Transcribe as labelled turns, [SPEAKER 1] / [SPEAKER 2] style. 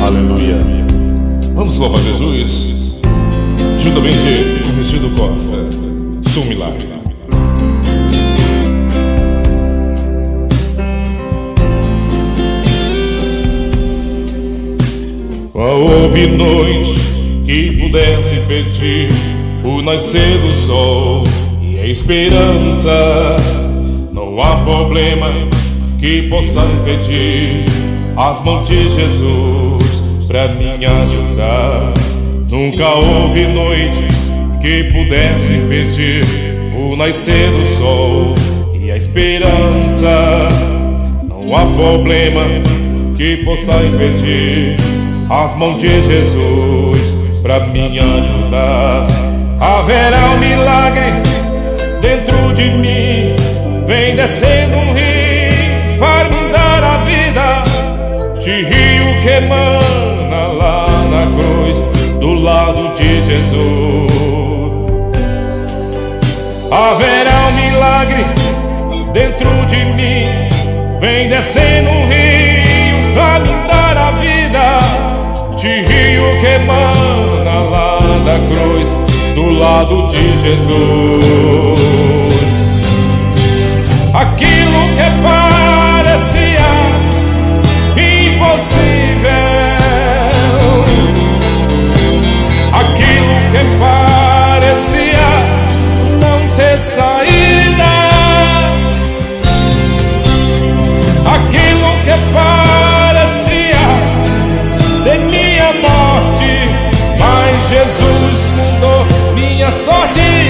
[SPEAKER 1] Aleluia. Vamos louvar Jesus juntamente com Regido Costa. Sou um milagre. Qual houve noite que pudesse pedir o nascer do sol e a esperança? Não há problema que possa impedir as mãos de Jesus pra me ajudar. Nunca houve noite que pudesse impedir o nascer do sol e a esperança. Não há problema que possa impedir as mãos de Jesus pra me ajudar. Haverá um milagre dentro de mim, vem descendo um rio para me dar a vida, de rio que emana lá na cruz, do lado de Jesus. Haverá um milagre dentro de mim, vem descendo um rio para me dar a vida, de rio que emana lá da cruz, do lado de Jesus. Aquilo que parecia impossível, aquilo que parecia não ter saída, aquilo que parecia ser minha morte, mas Jesus mudou minha sorte.